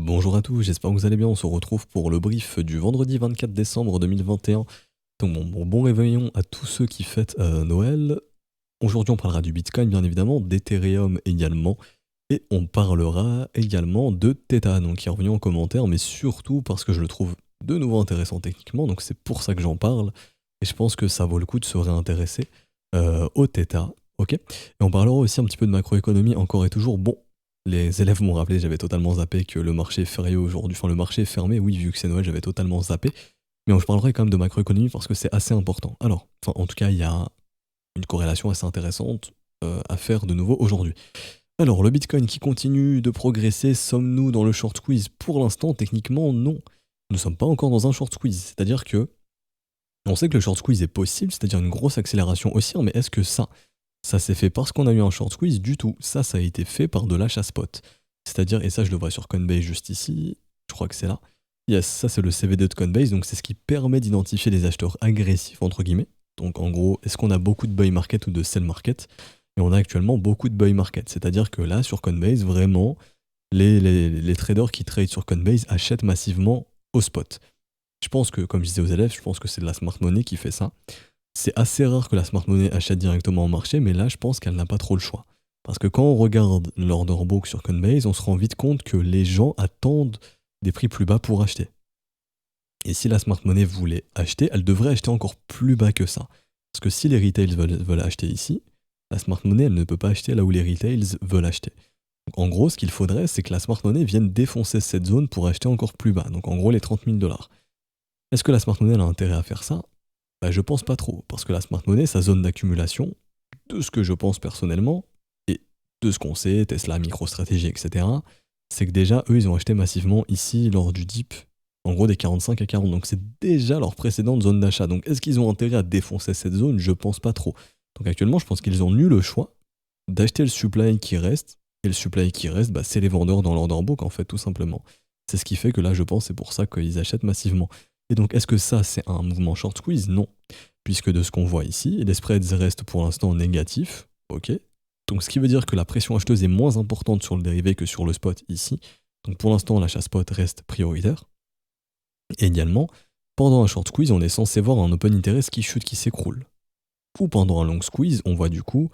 Bonjour à tous, j'espère que vous allez bien. On se retrouve pour le brief du vendredi 24 décembre 2021. Donc bon réveillon à tous ceux qui fêtent Noël. Aujourd'hui on parlera du Bitcoin bien évidemment, d'Ethereum également. Et on parlera également de Theta, donc qui est revenu en commentaire, mais surtout parce que je le trouve de nouveau intéressant techniquement, donc c'est pour ça que j'en parle. Et je pense que ça vaut le coup de se réintéresser au Theta. Ok. Et on parlera aussi un petit peu de macroéconomie encore et toujours. Bon, les élèves m'ont rappelé, j'avais totalement zappé que le marché est férié aujourd'hui. Enfin, le marché est fermé, oui, vu que c'est Noël, j'avais totalement zappé. Mais je parlerai quand même de macroéconomie parce que c'est assez important. Alors, en tout cas, il y a une corrélation assez intéressante à faire de nouveau aujourd'hui. Alors, le Bitcoin qui continue de progresser, sommes-nous dans le short squeeze? Pour l'instant, techniquement, non. Nous ne sommes pas encore dans un short squeeze. C'est-à-dire que on sait que le short squeeze est possible, c'est-à-dire une grosse accélération haussière, mais est-ce que ça s'est fait parce qu'on a eu un short squeeze? Du tout. Ça a été fait par de l'achat spot. C'est-à-dire, et ça je le vois sur Coinbase juste ici, je crois que c'est là. Yes, ça c'est le CVD de Coinbase, donc c'est ce qui permet d'identifier les acheteurs agressifs, entre guillemets. Donc en gros, est-ce qu'on a beaucoup de buy market ou de sell market? Et on a actuellement beaucoup de buy market. C'est-à-dire que là, sur Coinbase, vraiment, les traders qui trade sur Coinbase achètent massivement au spot. Je pense que, comme je disais aux élèves, je pense que c'est de la smart money qui fait ça. C'est assez rare que la smart money achète directement au marché, mais là, je pense qu'elle n'a pas trop le choix. Parce que quand on regarde l'order book sur Coinbase, on se rend vite compte que les gens attendent des prix plus bas pour acheter. Et si la smart money voulait acheter, elle devrait acheter encore plus bas que ça. Parce que si les retails veulent acheter ici, la smart money, elle ne peut pas acheter là où les retails veulent acheter. Donc, en gros, ce qu'il faudrait, c'est que la smart money vienne défoncer cette zone pour acheter encore plus bas. Donc en gros, les 30 000 $. Est-ce que la smart money a intérêt à faire ça? Bah, je pense pas trop, parce que la smart money, sa zone d'accumulation, de ce que je pense personnellement, et de ce qu'on sait, Tesla, MicroStrategy, etc., c'est que déjà, eux, ils ont acheté massivement ici lors du dip, en gros des 45 à 40. Donc c'est déjà leur précédente zone d'achat. Donc est-ce qu'ils ont intérêt à défoncer cette zone? Je pense pas trop. Donc actuellement, je pense qu'ils ont eu le choix d'acheter le supply qui reste, et le supply qui reste, bah, c'est les vendeurs dans l'order book, en fait, tout simplement. C'est ce qui fait que là, je pense, c'est pour ça qu'ils achètent massivement. Et donc, est-ce que ça, c'est un mouvement short squeeze? Non. Puisque de ce qu'on voit ici, les spreads restent pour l'instant négatifs. Ok. Donc, ce qui veut dire que la pression acheteuse est moins importante sur le dérivé que sur le spot ici. Donc, pour l'instant, l'achat spot reste prioritaire. Et également, pendant un short squeeze, on est censé voir un open interest qui chute, qui s'écroule. Ou pendant un long squeeze, on voit du coup,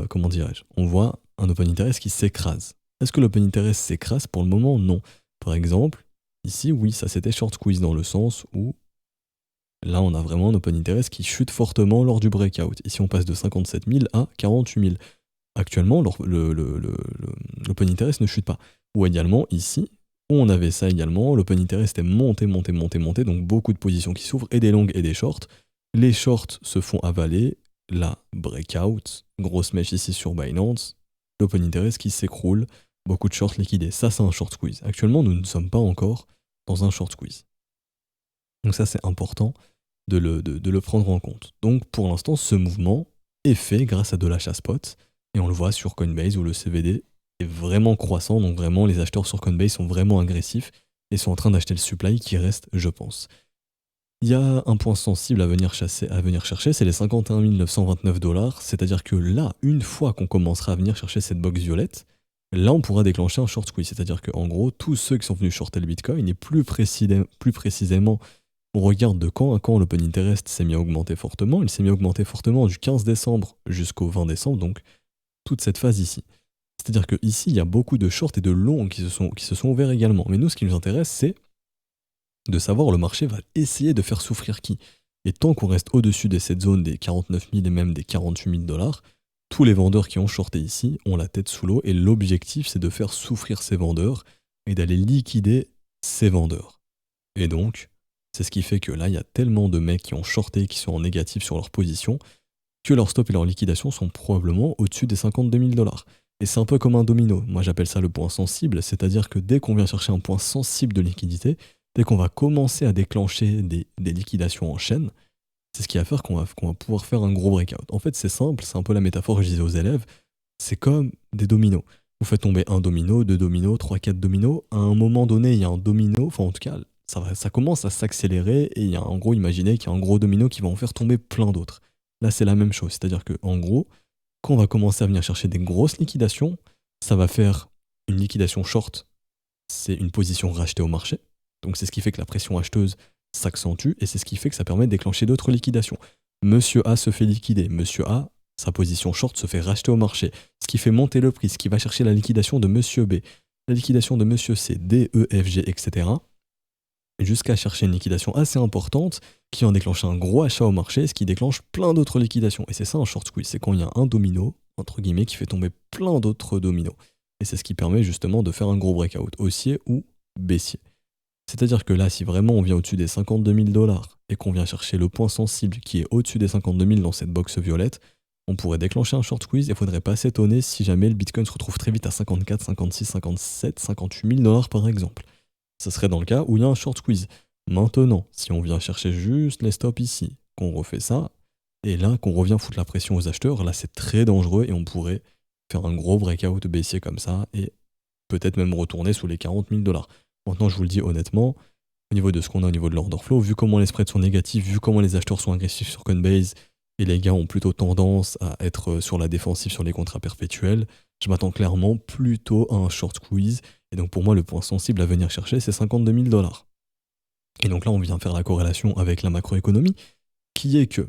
comment dirais-je, on voit un open interest qui s'écrase. Est-ce que l'open interest s'écrase? Pour le moment, non. Par exemple, ici, oui, ça c'était short squeeze dans le sens où là, on a vraiment un open interest qui chute fortement lors du breakout. Ici, on passe de 57 000 à 48 000. Actuellement, l'open interest ne chute pas. Ou également, ici, où on avait ça également, l'open interest est monté, donc beaucoup de positions qui s'ouvrent, et des longues et des shorts. Les shorts se font avaler, la breakout, grosse mèche ici sur Binance, l'open interest qui s'écroule, beaucoup de shorts liquidés. Ça, c'est un short squeeze. Actuellement, nous ne sommes pas encore dans un short squeeze. Donc ça, c'est important de le prendre en compte. Donc pour l'instant, ce mouvement est fait grâce à de l'achat spot, et on le voit sur Coinbase où le CVD est vraiment croissant, donc vraiment les acheteurs sur Coinbase sont vraiment agressifs et sont en train d'acheter le supply qui reste, je pense. Il y a un point sensible à venir chercher, c'est les 51 929 $, c'est-à-dire que là, une fois qu'on commencera à venir chercher cette box violette, là on pourra déclencher un short squeeze, c'est-à-dire qu'en gros, tous ceux qui sont venus shorter le Bitcoin, et plus précisément, on regarde de quand à quand l'open interest s'est mis à augmenter fortement. Il s'est mis à augmenter fortement du 15 décembre jusqu'au 20 décembre, donc toute cette phase ici. C'est-à-dire qu'ici, il y a beaucoup de shorts et de longs qui se sont ouverts également. Mais nous, ce qui nous intéresse, c'est de savoir le marché va essayer de faire souffrir qui. Et tant qu'on reste au-dessus de cette zone des 49 000 et même des 48 000 $, tous les vendeurs qui ont shorté ici ont la tête sous l'eau, et l'objectif, c'est de faire souffrir ces vendeurs et d'aller liquider ces vendeurs. Et donc, c'est ce qui fait que là, il y a tellement de mecs qui ont shorté, qui sont en négatif sur leur position, que leur stop et leur liquidation sont probablement au-dessus des 52 000 $. Et c'est un peu comme un domino. Moi, j'appelle ça le point sensible, c'est-à-dire que dès qu'on vient chercher un point sensible de liquidité, dès qu'on va commencer à déclencher des liquidations en chaîne, c'est ce qui va faire qu'on va pouvoir faire un gros breakout. En fait, c'est simple, c'est un peu la métaphore que je disais aux élèves, c'est comme des dominos. Vous faites tomber un domino, deux dominos, trois, quatre dominos. À un moment donné, il y a un domino, enfin en tout cas, ça commence à s'accélérer, et il y a en gros, imaginez qu'il y a un gros domino qui va en faire tomber plein d'autres. Là, c'est la même chose, c'est-à-dire que en gros, quand on va commencer à venir chercher des grosses liquidations, ça va faire une liquidation short, c'est une position rachetée au marché. Donc c'est ce qui fait que la pression acheteuse s'accentue et c'est ce qui fait que ça permet de déclencher d'autres liquidations. Monsieur A se fait liquider. Monsieur A, sa position short se fait racheter au marché. Ce qui fait monter le prix, ce qui va chercher la liquidation de Monsieur B. La liquidation de Monsieur C, D, E, F, G, etc. Jusqu'à chercher une liquidation assez importante qui en déclenche un gros achat au marché, ce qui déclenche plein d'autres liquidations. Et c'est ça un short squeeze, c'est quand il y a un domino, entre guillemets, qui fait tomber plein d'autres dominos. Et c'est ce qui permet justement de faire un gros breakout haussier ou baissier. C'est-à-dire que là, si vraiment on vient au-dessus des 52 000 $ et qu'on vient chercher le point sensible qui est au-dessus des 52 000 dans cette box violette, on pourrait déclencher un short squeeze et il ne faudrait pas s'étonner si jamais le Bitcoin se retrouve très vite à 54, 56, 57, 58 000 $ par exemple. Ce serait dans le cas où il y a un short squeeze. Maintenant, si on vient chercher juste les stops ici, qu'on refait ça, et là qu'on revient foutre la pression aux acheteurs, là c'est très dangereux et on pourrait faire un gros breakout baissier comme ça et peut-être même retourner sous les 40 000 $. Maintenant, je vous le dis honnêtement, au niveau de ce qu'on a au niveau de l'order flow, vu comment les spreads sont négatifs, vu comment les acheteurs sont agressifs sur Coinbase, et les gars ont plutôt tendance à être sur la défensive sur les contrats perpétuels, je m'attends clairement plutôt à un short squeeze. Et donc pour moi, le point sensible à venir chercher, c'est 52 000 $. Et donc là, on vient faire la corrélation avec la macroéconomie, qui est que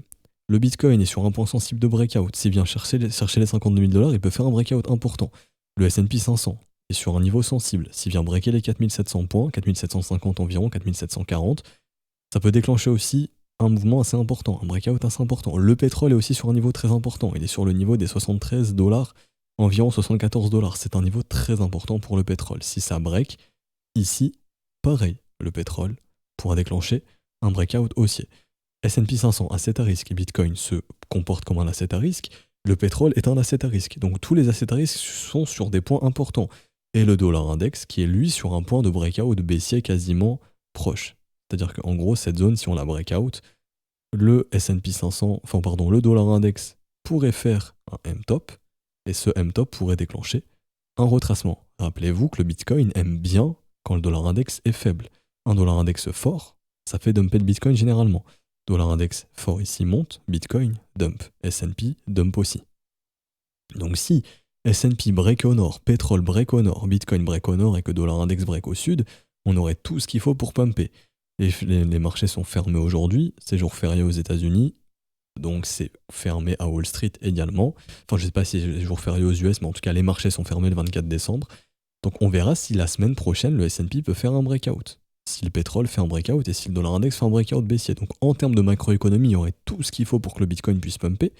le Bitcoin est sur un point sensible de breakout. S'il vient chercher les 52 000 $, il peut faire un breakout important. Le S&P 500 est sur un niveau sensible. S'il vient breaker les 4700 points, 4750 environ, 4740, ça peut déclencher aussi un mouvement assez important, un breakout assez important. Le pétrole est aussi sur un niveau très important. Il est sur le niveau des 73 $, environ 74 $. C'est un niveau très important pour le pétrole. Si ça break, ici, pareil, le pétrole pourra déclencher un breakout haussier. S&P 500, asset à risque, et Bitcoin se comporte comme un asset à risque. Le pétrole est un asset à risque. Donc tous les assets à risque sont sur des points importants. Et le dollar index qui est lui sur un point de breakout baissier quasiment proche. C'est-à-dire qu'en gros, cette zone, si on la breakout, le S&P 500, le dollar index pourrait faire un M-top, et ce M-top pourrait déclencher un retracement. Rappelez-vous que le Bitcoin aime bien quand le dollar index est faible. Un dollar index fort, ça fait dumper le Bitcoin généralement. Dollar index fort ici monte, Bitcoin dump, S&P dump aussi. Donc si S&P break au nord, pétrole break au nord, Bitcoin break au nord et que dollar index break au sud, on aurait tout ce qu'il faut pour pumper. Les marchés sont fermés aujourd'hui, c'est jour férié aux États-Unis, donc c'est fermé à Wall Street également. Enfin, je sais pas si c'est jour férié aux US, mais en tout cas, les marchés sont fermés le 24 décembre. Donc on verra si la semaine prochaine, le S&P peut faire un breakout. Si le pétrole fait un breakout et si le dollar index fait un breakout baissier. Donc en termes de macroéconomie, il y aurait tout ce qu'il faut pour que le Bitcoin puisse pumper.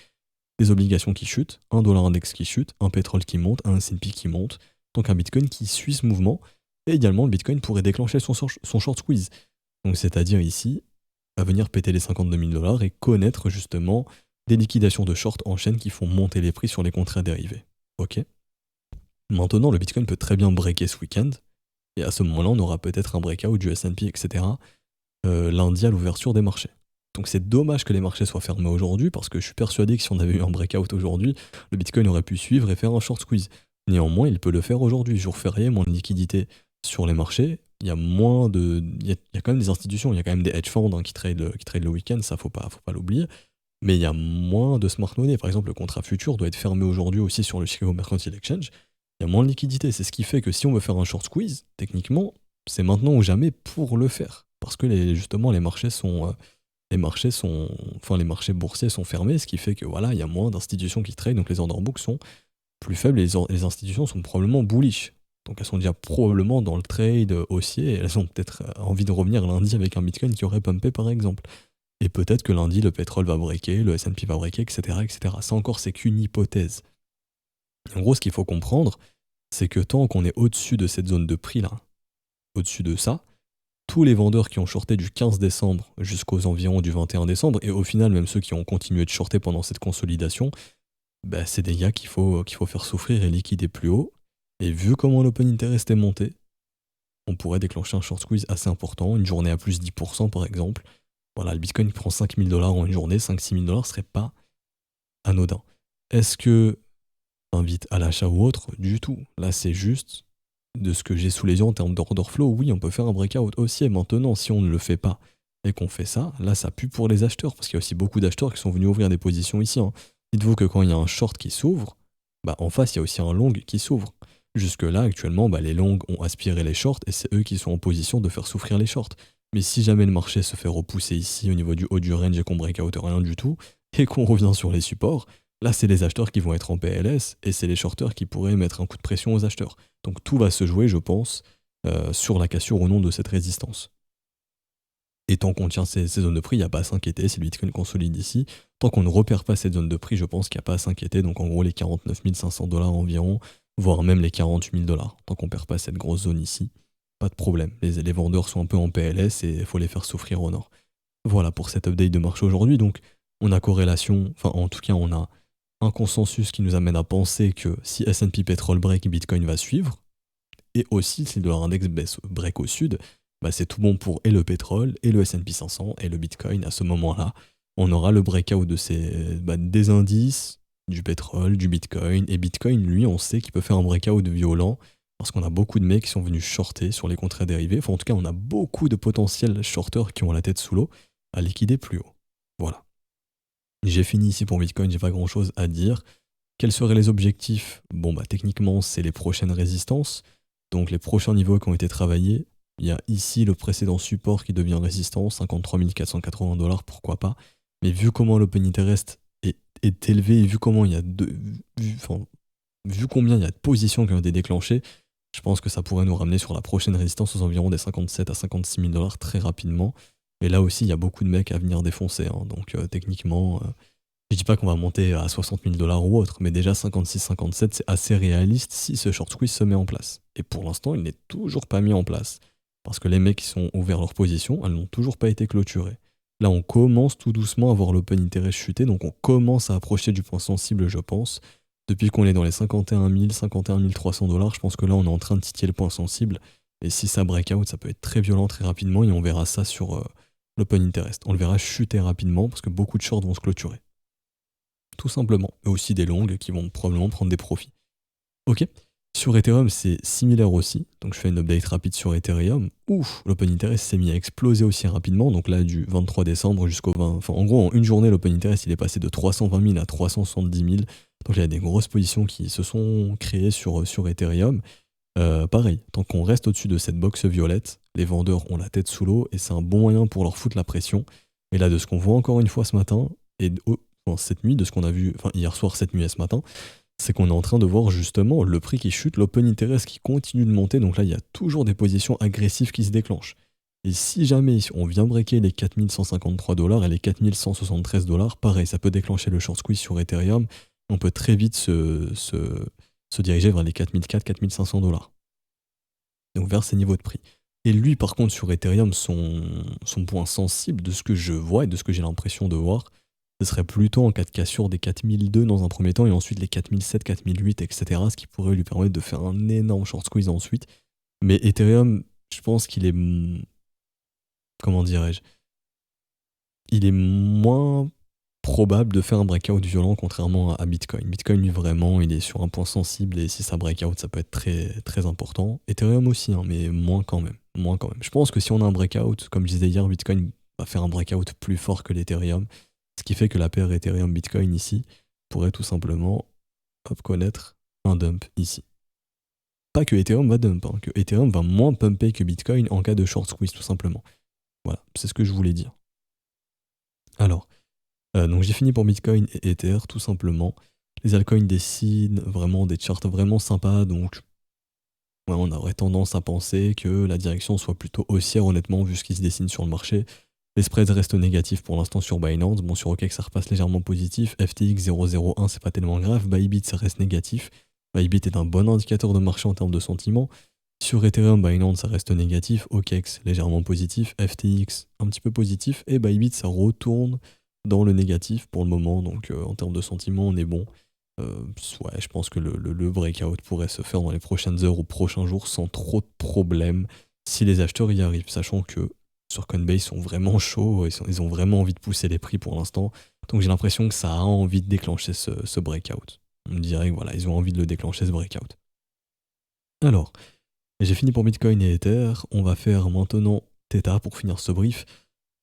Des obligations qui chutent, un dollar index qui chute, un pétrole qui monte, un S&P qui monte. Donc un Bitcoin qui suit ce mouvement. Et également, le Bitcoin pourrait déclencher son short squeeze. Donc c'est-à-dire ici, à venir péter les 52 000 $ et connaître justement des liquidations de short en chaîne qui font monter les prix sur les contrats dérivés. Ok. Maintenant, le Bitcoin peut très bien breaker ce week-end, et à ce moment-là, on aura peut-être un breakout du S&P, etc. Lundi à l'ouverture des marchés. Donc c'est dommage que les marchés soient fermés aujourd'hui, parce que je suis persuadé que si on avait eu un breakout aujourd'hui, le Bitcoin aurait pu suivre et faire un short squeeze. Néanmoins, il peut le faire aujourd'hui, jour férié, moins de liquidité sur les marchés. Il y a quand même des institutions, il y a quand même des hedge funds qui trade le week-end, ça faut pas l'oublier. Mais il y a moins de smart money. Par exemple, le contrat futur doit être fermé aujourd'hui aussi sur le Chicago Mercantile Exchange. Il y a moins de liquidité. C'est ce qui fait que si on veut faire un short squeeze, techniquement, c'est maintenant ou jamais pour le faire. Parce que les marchés boursiers sont fermés, ce qui fait que voilà, il y a moins d'institutions qui trade, donc les order books sont plus faibles et les institutions sont probablement bullish. Donc elles sont déjà probablement dans le trade haussier et elles ont peut-être envie de revenir lundi avec un Bitcoin qui aurait pumpé par exemple. Et peut-être que lundi, le pétrole va breaker, le S&P va breaker, etc. etc. Ça encore, c'est qu'une hypothèse. En gros, ce qu'il faut comprendre, c'est que tant qu'on est au-dessus de cette zone de prix là, au-dessus de ça, tous les vendeurs qui ont shorté du 15 décembre jusqu'aux environs du 21 décembre, et au final même ceux qui ont continué de shorter pendant cette consolidation, c'est des gars qu'il faut faire souffrir et liquider plus haut. Et vu comment l'open interest est monté, on pourrait déclencher un short squeeze assez important, une journée à plus 10% par exemple. Voilà, le Bitcoin prend 5 000 $ en une journée, 5-6 000 $ serait pas anodin. Est-ce que invite à l'achat ou autre? Du tout. Là, c'est juste de ce que j'ai sous les yeux en termes d'order flow. Oui, on peut faire un breakout aussi. Et maintenant, si on ne le fait pas et qu'on fait ça, là, ça pue pour les acheteurs. Parce qu'il y a aussi beaucoup d'acheteurs qui sont venus ouvrir des positions ici. Dites-vous que quand il y a un short qui s'ouvre, en face, il y a aussi un long qui s'ouvre. Jusque-là, actuellement, les longs ont aspiré les shorts et c'est eux qui sont en position de faire souffrir les shorts. Mais si jamais le marché se fait repousser ici au niveau du haut du range et qu'on break out rien du tout, et qu'on revient sur les supports, là c'est les acheteurs qui vont être en PLS et c'est les shorters qui pourraient mettre un coup de pression aux acheteurs. Donc tout va se jouer, je pense, sur la cassure ou non de cette résistance. Et tant qu'on tient ces zones de prix, il n'y a pas à s'inquiéter, si le Bitcoin consolide ici. Tant qu'on ne repère pas cette zone de prix, je pense qu'il n'y a pas à s'inquiéter. Donc en gros, les 49 500 $ environ, voire même les 48 000 $. Tant qu'on ne perd pas cette grosse zone ici, pas de problème. Les vendeurs sont un peu en PLS et il faut les faire souffrir au nord. Voilà pour cette update de marché aujourd'hui. Donc on a corrélation, enfin en tout cas on a un consensus qui nous amène à penser que si S&P Petrol break, Bitcoin va suivre. Et aussi, si le dollar index break au sud, c'est tout bon pour et le pétrole, et le S&P 500, et le Bitcoin. À ce moment-là, on aura le breakout de des indices, du pétrole, du Bitcoin. Et Bitcoin, lui, on sait qu'il peut faire un breakout violent, parce qu'on a beaucoup de mecs qui sont venus shorter sur les contrats dérivés. Enfin, en tout cas, on a beaucoup de potentiels shorters qui ont la tête sous l'eau à liquider plus haut. Voilà. J'ai fini ici pour Bitcoin, j'ai pas grand-chose à dire. Quels seraient les objectifs? Bon, techniquement, c'est les prochaines résistances. Donc les prochains niveaux qui ont été travaillés, il y a ici le précédent support qui devient résistance, 53 480 $, pourquoi pas. Mais vu comment l'open interest est élevé et vu comment il y a vu combien il y a de positions qui ont été déclenchées, je pense que ça pourrait nous ramener sur la prochaine résistance aux environs des 57 à 56 000 $ très rapidement. Et là aussi, il y a beaucoup de mecs à venir défoncer. Donc techniquement, je dis pas qu'on va monter à 60 000 $ ou autre, mais déjà 56-57, c'est assez réaliste si ce short squeeze se met en place. Et pour l'instant, il n'est toujours pas mis en place. Parce que les mecs qui sont ouverts leur position, elles n'ont toujours pas été clôturées. Là, on commence tout doucement à voir l'open interest chuter, donc on commence à approcher du point sensible, je pense. Depuis qu'on est dans les 51 000, 51 300 $, je pense que là, on est en train de titiller le point sensible. Et si ça break out, ça peut être très violent très rapidement, et on verra ça sur l'open interest. On le verra chuter rapidement, parce que beaucoup de shorts vont se clôturer. Tout simplement. Et aussi des longues qui vont probablement prendre des profits. Ok. Sur Ethereum, c'est similaire aussi. Donc je fais une update rapide sur Ethereum. Ouf, l'open interest s'est mis à exploser aussi rapidement. Donc là, du 23 décembre jusqu'au 20... Enfin, en gros, en une journée, l'open interest, il est passé de 320 000 à 370 000. Donc il y a des grosses positions qui se sont créées sur Ethereum. Pareil, tant qu'on reste au-dessus de cette box violette, les vendeurs ont la tête sous l'eau et c'est un bon moyen pour leur foutre la pression. Et là, de ce qu'on voit encore une fois ce matin, et cette nuit, de ce qu'on a vu, enfin hier soir, cette nuit et ce matin, c'est qu'on est en train de voir justement le prix qui chute, l'open interest qui continue de monter, donc là il y a toujours des positions agressives qui se déclenchent. Et si jamais on vient breaker les 4153 $ et les 4173 $, pareil, ça peut déclencher le short squeeze sur Ethereum, on peut très vite se diriger vers les 4400-4500 $. Donc vers ces niveaux de prix. Et lui par contre sur Ethereum, son point sensible de ce que je vois et de ce que j'ai l'impression de voir, ce serait plutôt en cas de cassure des 4002 dans un premier temps et ensuite les 4007, 4008, etc. Ce qui pourrait lui permettre de faire un énorme short squeeze ensuite. Mais Ethereum, je pense qu'il est... Comment dirais-je? Il est moins probable de faire un breakout violent contrairement à Bitcoin. Bitcoin, lui, vraiment, il est sur un point sensible et si ça breakout, ça peut être très, très important. Ethereum aussi, mais moins quand même. Moins quand même. Je pense que si on a un breakout, comme je disais hier, Bitcoin va faire un breakout plus fort que l'Ethereum. Ce qui fait que la paire Ethereum-Bitcoin ici pourrait tout simplement connaître un dump ici. Pas que Ethereum va dump, que Ethereum va moins pumper que Bitcoin en cas de short squeeze tout simplement. Voilà, c'est ce que je voulais dire. Alors, donc j'ai fini pour Bitcoin et Ether tout simplement. Les altcoins dessinent vraiment des charts vraiment sympas, donc on aurait tendance à penser que la direction soit plutôt haussière honnêtement vu ce qui se dessine sur le marché. Les spreads restent négatifs pour l'instant sur Binance. Bon, sur OKEx, ça repasse légèrement positif. FTX 0,01, c'est pas tellement grave. Bybit, ça reste négatif. Bybit est un bon indicateur de marché en termes de sentiment. Sur Ethereum, Binance, ça reste négatif. OKEx, légèrement positif. FTX, un petit peu positif. Et Bybit, ça retourne dans le négatif pour le moment. Donc, en termes de sentiment, on est bon. Ouais, je pense que le breakout pourrait se faire dans les prochaines heures ou prochains jours sans trop de problèmes si les acheteurs y arrivent, sachant que sur Coinbase, ils sont vraiment chauds, ils ont vraiment envie de pousser les prix pour l'instant. Donc j'ai l'impression que ça a envie de déclencher ce breakout. On me dirait que voilà, ils ont envie de le déclencher ce breakout. Alors, j'ai fini pour Bitcoin et Ether. On va faire maintenant Theta pour finir ce brief.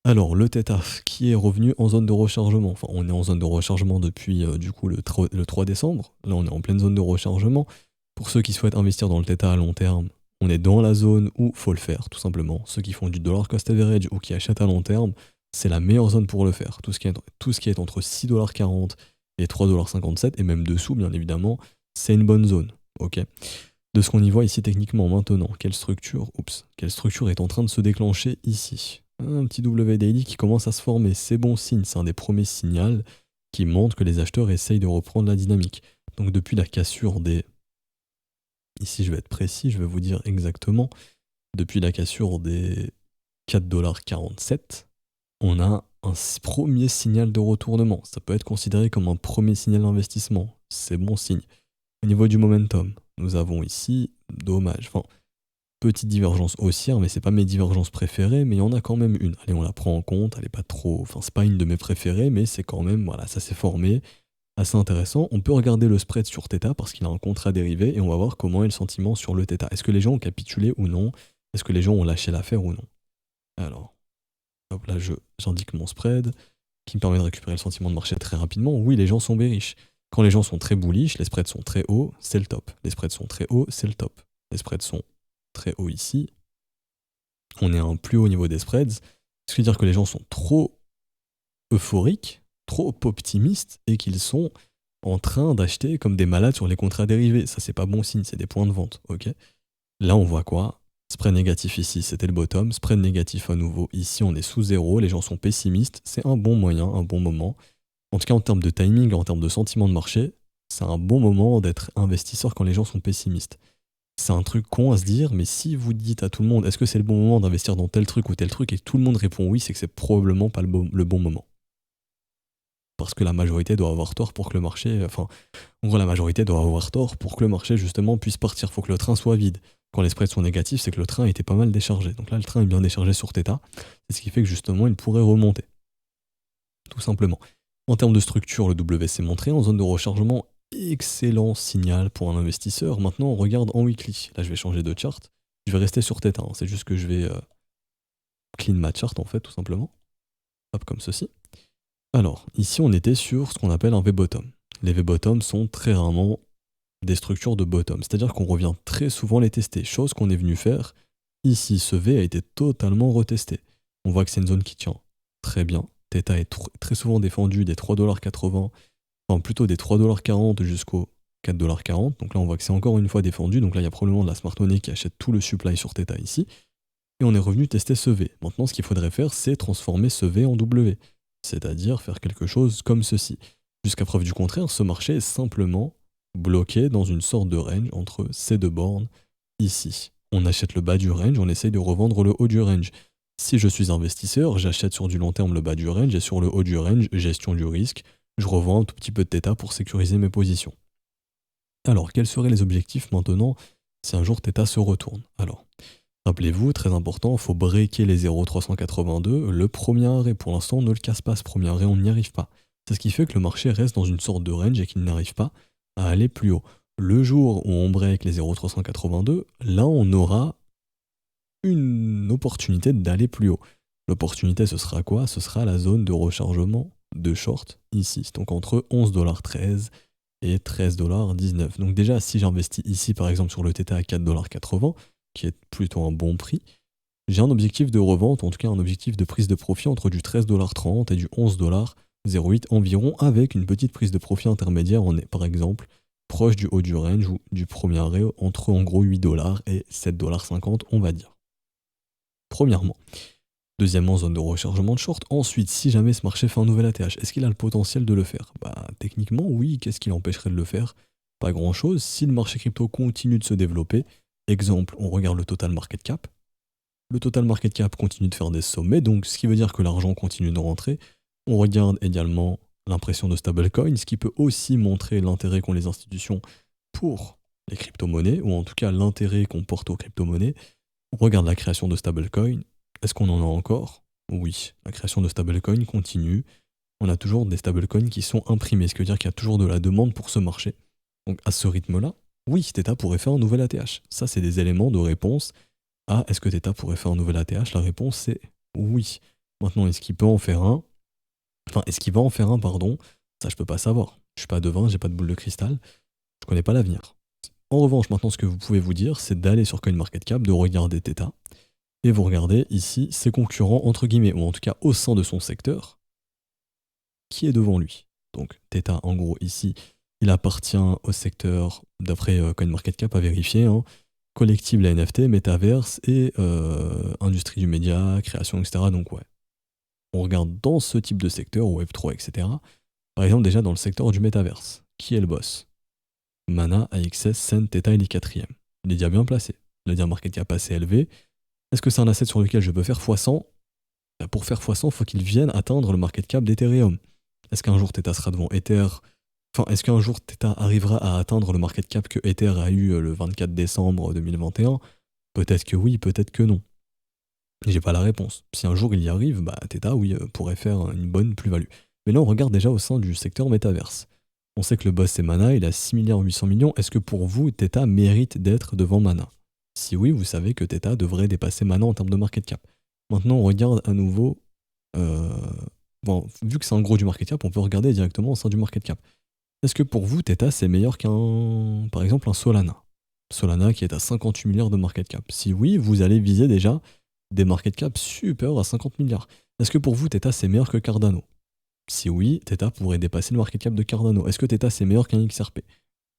Alors, le Theta qui est revenu en zone de rechargement. Enfin, on est en zone de rechargement depuis du coup le 3 décembre. Là, on est en pleine zone de rechargement. Pour ceux qui souhaitent investir dans le Theta à long terme, on est dans la zone où faut le faire, tout simplement. Ceux qui font du dollar cost average ou qui achètent à long terme, c'est la meilleure zone pour le faire. Tout ce qui est entre 6,40$ et 3,57$, et même dessous, bien évidemment, c'est une bonne zone. Ok. De ce qu'on y voit ici techniquement maintenant, quelle structure est en train de se déclencher ici? Un petit W daily qui commence à se former, c'est bon signe, c'est un des premiers signaux qui montre que les acheteurs essayent de reprendre la dynamique. Donc depuis la cassure des... Ici je vais être précis, je vais vous dire exactement, depuis la cassure des 4,47$, on a un premier signal de retournement. Ça peut être considéré comme un premier signal d'investissement, c'est bon signe. Au niveau du momentum, nous avons ici, dommage, enfin, petite divergence haussière, mais c'est pas mes divergences préférées, mais il y en a quand même une. Allez, on la prend en compte, elle est pas trop, enfin, c'est pas une de mes préférées, mais c'est quand même, voilà, ça s'est formé, assez intéressant. On peut regarder le spread sur Theta parce qu'il a un contrat dérivé et on va voir comment est le sentiment sur le Theta. Est-ce que les gens ont capitulé ou non? Est-ce que les gens ont lâché l'affaire ou non? Alors, hop là, j'indique mon spread qui me permet de récupérer le sentiment de marché très rapidement. Oui, les gens sont bearish. Quand les gens sont très bullish, les spreads sont très hauts, c'est le top. Les spreads sont très hauts, c'est le top. Les spreads sont très hauts ici. On est à un plus haut niveau des spreads. Ce qui veut dire que les gens sont trop euphoriques, trop optimistes et qu'ils sont en train d'acheter comme des malades sur les contrats dérivés. Ça, c'est pas bon signe, c'est des points de vente. Ok. Là, on voit quoi? Spread négatif ici, c'était le bottom. Spread négatif à nouveau. Ici, on est sous zéro. Les gens sont pessimistes. C'est un bon moyen, un bon moment. En tout cas, en termes de timing, en termes de sentiment de marché, c'est un bon moment d'être investisseur quand les gens sont pessimistes. C'est un truc con à se dire, mais si vous dites à tout le monde, est-ce que c'est le bon moment d'investir dans tel truc ou tel truc, et tout le monde répond oui, c'est que c'est probablement pas le bon moment. Parce que la majorité doit avoir tort pour que le marché... Enfin, en gros, la majorité doit avoir tort pour que le marché, justement, puisse partir. Il faut que le train soit vide. Quand les spreads sont négatifs, c'est que le train était pas mal déchargé. Donc là, le train est bien déchargé sur Theta. C'est ce qui fait que, justement, il pourrait remonter. Tout simplement. En termes de structure, le WC montré en zone de rechargement, excellent signal pour un investisseur. Maintenant, on regarde en weekly. Là, je vais changer de chart. Je vais rester sur Theta. C'est juste que je vais clean ma chart, en fait, tout simplement. Hop, comme ceci. Alors, ici, on était sur ce qu'on appelle un V-bottom. Les V-bottom sont très rarement des structures de bottom. C'est-à-dire qu'on revient très souvent les tester. Chose qu'on est venu faire. Ici, ce V a été totalement retesté. On voit que c'est une zone qui tient très bien. Theta est très souvent défendu des 3,80$, enfin plutôt des 3,40$ jusqu'aux 4,40$. Donc là, on voit que c'est encore une fois défendu. Donc là, il y a probablement de la smart money qui achète tout le supply sur Theta ici. Et on est revenu tester ce V. Maintenant, ce qu'il faudrait faire, c'est transformer ce V en W. C'est-à-dire faire quelque chose comme ceci. Jusqu'à preuve du contraire, ce marché est simplement bloqué dans une sorte de range entre ces deux bornes ici. On achète le bas du range, on essaye de revendre le haut du range. Si je suis investisseur, j'achète sur du long terme le bas du range et sur le haut du range, gestion du risque, je revends un tout petit peu de Theta pour sécuriser mes positions. Alors, quels seraient les objectifs maintenant si un jour Theta se retourne? Alors, rappelez-vous, très important, il faut breaker les 0,382. Le premier arrêt, pour l'instant, on ne le casse pas. Ce premier arrêt, on n'y arrive pas. C'est ce qui fait que le marché reste dans une sorte de range et qu'il n'arrive pas à aller plus haut. Le jour où on break les 0,382, là, on aura une opportunité d'aller plus haut. L'opportunité, ce sera quoi? Ce sera la zone de rechargement de short ici. Donc entre 11,13$ et 13,19$. Donc déjà, si j'investis ici, par exemple, sur le Theta à 4,80$, qui est plutôt un bon prix, j'ai un objectif de revente, en tout cas un objectif de prise de profit entre du 13,30$ et du 11,08$ environ, avec une petite prise de profit intermédiaire, on est par exemple proche du haut du range ou du premier arrêt entre en gros 8$ et 7,50$, on va dire. Premièrement. Deuxièmement, zone de rechargement de short. Ensuite, si jamais ce marché fait un nouvel ATH, est-ce qu'il a le potentiel de le faire? Bah, techniquement, oui. Qu'est-ce qui l'empêcherait de le faire? Pas grand-chose. Si le marché crypto continue de se développer, exemple, on regarde le total market cap. Le total market cap continue de faire des sommets, donc ce qui veut dire que l'argent continue de rentrer. On regarde également l'impression de stablecoin, ce qui peut aussi montrer l'intérêt qu'ont les institutions pour les crypto-monnaies, ou en tout cas l'intérêt qu'on porte aux crypto-monnaies. On regarde la création de stablecoin. Est-ce qu'on en a encore? Oui, la création de stablecoin continue. On a toujours des stablecoins qui sont imprimés, ce qui veut dire qu'il y a toujours de la demande pour ce marché. Donc à ce rythme-là, oui, Theta pourrait faire un nouvel ATH. Ça, c'est des éléments de réponse à est-ce que Theta pourrait faire un nouvel ATH? La réponse, c'est oui. Maintenant, est-ce qu'il peut en faire un? Enfin, est-ce qu'il va en faire un, pardon? Ça, je peux pas savoir. Je suis pas devin, j'ai pas de boule de cristal. Je connais pas l'avenir. En revanche, maintenant, ce que vous pouvez vous dire, c'est d'aller sur CoinMarketCap, de regarder Theta, et vous regardez ici ses concurrents, entre guillemets, ou en tout cas au sein de son secteur, qui est devant lui. Donc Theta, en gros, ici, il appartient au secteur, d'après CoinMarketCap, à vérifier, hein, collectible à NFT, métaverse et industrie du média, création, etc. Donc ouais, on regarde dans ce type de secteur, Web3, etc. Par exemple, déjà dans le secteur du métaverse, qui est le boss? Mana, AXS, Sen, Theta, il est quatrième. Il est déjà bien placé. Il a dit un market cap assez élevé. Est-ce que c'est un asset sur lequel je peux faire x100? Pour faire x100, il faut qu'il vienne atteindre le market cap d'Ethereum. Est-ce qu'un jour Theta sera devant Ether? Enfin, est-ce qu'un jour Theta arrivera à atteindre le market cap que Ether a eu le 24 décembre 2021? Peut-être que oui, peut-être que non. J'ai pas la réponse. Si un jour il y arrive, bah Theta, oui, pourrait faire une bonne plus-value. Mais là, on regarde déjà au sein du secteur métaverse. On sait que le boss c'est Mana, il a 6 milliards 800 millions. Est-ce que pour vous, Theta mérite d'être devant Mana? Si oui, vous savez que Theta devrait dépasser Mana en termes de market cap. Maintenant, on regarde à nouveau. Bon, vu que c'est en gros du market cap, on peut regarder directement au sein du market cap. Est-ce que pour vous, Theta, c'est meilleur qu'un, par exemple, un Solana? Solana qui est à 58 milliards de market cap. Si oui, vous allez viser déjà des market cap supérieurs à 50 milliards. Est-ce que pour vous, Theta, c'est meilleur que Cardano? Si oui, Theta pourrait dépasser le market cap de Cardano. Est-ce que Theta, c'est meilleur qu'un XRP?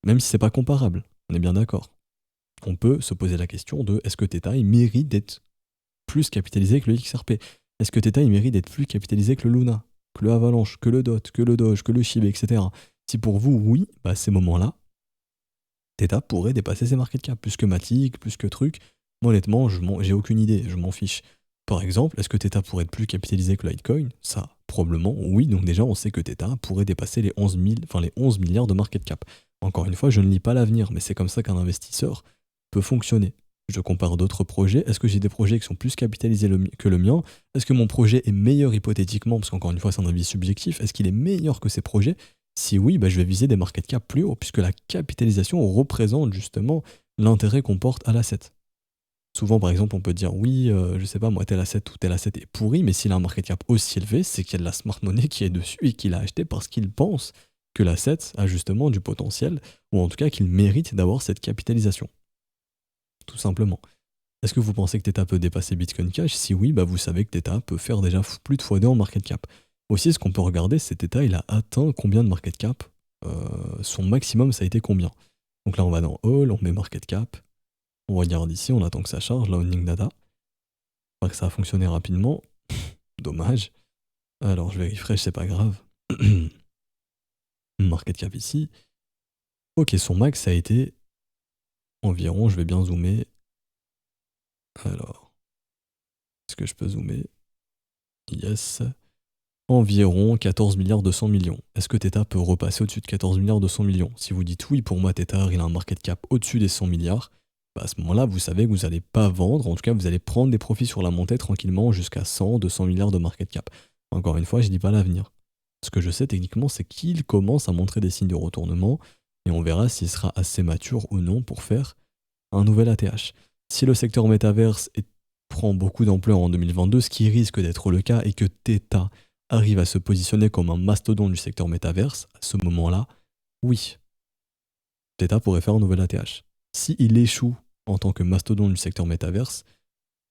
Même si c'est pas comparable, on est bien d'accord. On peut se poser la question de est-ce que Theta, il mérite d'être plus capitalisé que le XRP? Est-ce que Theta, il mérite d'être plus capitalisé que le Luna, que le Avalanche, que le DOT, que le Doge, que le SHIB, etc. Si pour vous, oui, bah à ces moments-là, Theta pourrait dépasser ses market cap, plus que Matic, plus que truc. Moi, honnêtement, j'ai aucune idée, je m'en fiche. Par exemple, est-ce que Theta pourrait être plus capitalisé que Litecoin? Ça, probablement, oui. Donc déjà, on sait que Theta pourrait dépasser les 11 milliards de market cap. Encore une fois, je ne lis pas l'avenir, mais c'est comme ça qu'un investisseur peut fonctionner. Je compare d'autres projets. Est-ce que j'ai des projets qui sont plus capitalisés que le mien? Est-ce que mon projet est meilleur hypothétiquement? Parce qu'encore une fois, c'est un avis subjectif. Est-ce qu'il est meilleur que ces projets? Si oui, bah, je vais viser des market cap plus hauts, puisque la capitalisation représente justement l'intérêt qu'on porte à l'asset. Souvent, par exemple, on peut dire oui, je sais pas, moi, tel asset ou tel asset est pourri, mais s'il a un market cap aussi élevé, c'est qu'il y a de la smart money qui est dessus et qu'il a acheté parce qu'il pense que l'asset a justement du potentiel, ou en tout cas qu'il mérite d'avoir cette capitalisation. Tout simplement. Est-ce que vous pensez que Theta peut dépasser Bitcoin Cash? Si oui, bah vous savez que Theta peut faire déjà plus de x2 en market cap. Aussi, ce qu'on peut regarder, c'est Theta, il a atteint combien de market cap? Son maximum, ça a été combien? Donc là, on va dans All, on met market cap. On regarde ici, on attend que ça charge, là, Owning Data. J'espère que ça a fonctionné rapidement. Dommage. Alors, je vais refresh, c'est pas grave. Market cap ici. Ok, son max, ça a été environ, je vais bien zoomer. Alors, est-ce que je peux zoomer? Yes. Environ 14 milliards 200 millions. Est-ce que Theta peut repasser au-dessus de 14 milliards 200 millions? Si vous dites oui, pour moi, Theta, il a un market cap au-dessus des 100 milliards, bah à ce moment-là, vous savez que vous n'allez pas vendre, en tout cas, vous allez prendre des profits sur la montée tranquillement jusqu'à 100, 200 milliards de market cap. Encore une fois, je ne dis pas l'avenir. Ce que je sais techniquement, c'est qu'il commence à montrer des signes de retournement et on verra s'il sera assez mature ou non pour faire un nouvel ATH. Si le secteur métaverse prend beaucoup d'ampleur en 2022, ce qui risque d'être le cas, et que Theta arrive à se positionner comme un mastodonte du secteur métaverse, à ce moment-là, oui, Theta pourrait faire un nouvel ATH. S'il échoue en tant que mastodonte du secteur métaverse,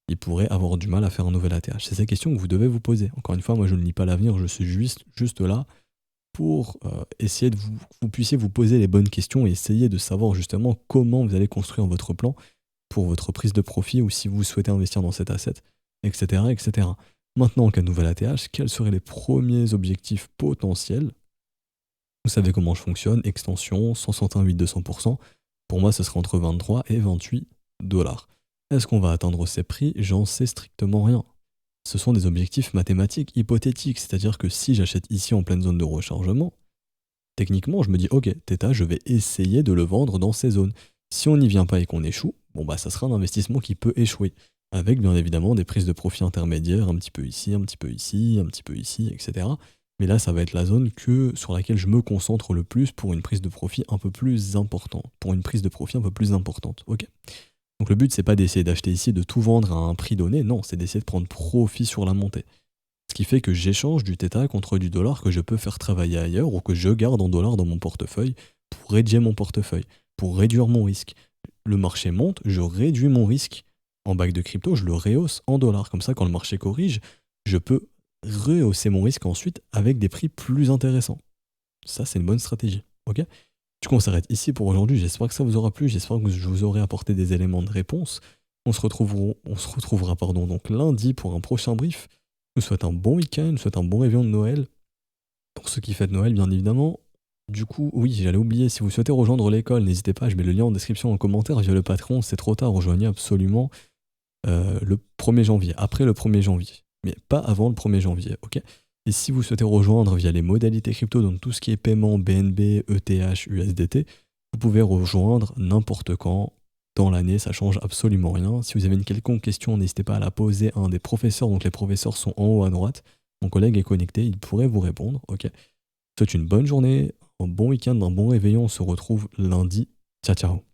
il pourrait avoir du mal à faire un nouvel ATH. C'est ces questions que vous devez vous poser. Encore une fois, moi je ne lis pas l'avenir, je suis juste là pour essayer de vous puissiez vous poser les bonnes questions et essayer de savoir justement comment vous allez construire votre plan pour votre prise de profit ou si vous souhaitez investir dans cet asset, etc. etc. Maintenant, en cas de nouvel ATH, quels seraient les premiers objectifs potentiels? Vous savez comment je fonctionne, extension, 168-200%. Pour moi, ce sera entre 23 et 28 dollars. Est-ce qu'on va atteindre ces prix? J'en sais strictement rien. Ce sont des objectifs mathématiques hypothétiques, c'est-à-dire que si j'achète ici en pleine zone de rechargement, techniquement, je me dis, ok, Theta, je vais essayer de le vendre dans ces zones. Si on n'y vient pas et qu'on échoue, bon bah ça sera un investissement qui peut échouer, avec bien évidemment des prises de profit intermédiaires, un petit peu ici, un petit peu ici, un petit peu ici, etc. Mais là, ça va être la zone sur laquelle je me concentre le plus pour une prise de profit un peu plus importante. Ok. Donc le but, c'est pas d'essayer d'acheter ici, de tout vendre à un prix donné, non, c'est d'essayer de prendre profit sur la montée. Ce qui fait que j'échange du Theta contre du dollar que je peux faire travailler ailleurs ou que je garde en dollars dans mon portefeuille pour rédiger mon portefeuille. pour réduire mon risque. Le marché monte, je réduis mon risque en bague de crypto, je le rehausse en dollars. Comme ça, quand le marché corrige, je peux rehausser mon risque ensuite avec des prix plus intéressants. Ça, c'est une bonne stratégie. Ok ? Du coup, on s'arrête ici pour aujourd'hui. J'espère que ça vous aura plu. J'espère que je vous aurai apporté des éléments de réponse. On se retrouvera donc lundi pour un prochain brief. Je vous souhaite un bon week-end, je vous souhaite un bon réveillon de Noël. Pour ceux qui fêtent Noël, bien évidemment. Du coup, oui, j'allais oublier, si vous souhaitez rejoindre l'école, n'hésitez pas, je mets le lien en description en commentaire via le Patreon. C'est trop tard, rejoignez absolument le 1er janvier, après le 1er janvier, mais pas avant le 1er janvier, ok ? Et si vous souhaitez rejoindre via les modalités crypto, donc tout ce qui est paiement, BNB, ETH, USDT, vous pouvez rejoindre n'importe quand dans l'année, ça change absolument rien. Si vous avez une quelconque question, n'hésitez pas à la poser à un des professeurs, donc les professeurs sont en haut à droite. Mon collègue est connecté, il pourrait vous répondre, ok ? Je vous souhaite une bonne journée, un bon week-end, un bon réveillon, on se retrouve lundi. Ciao, ciao.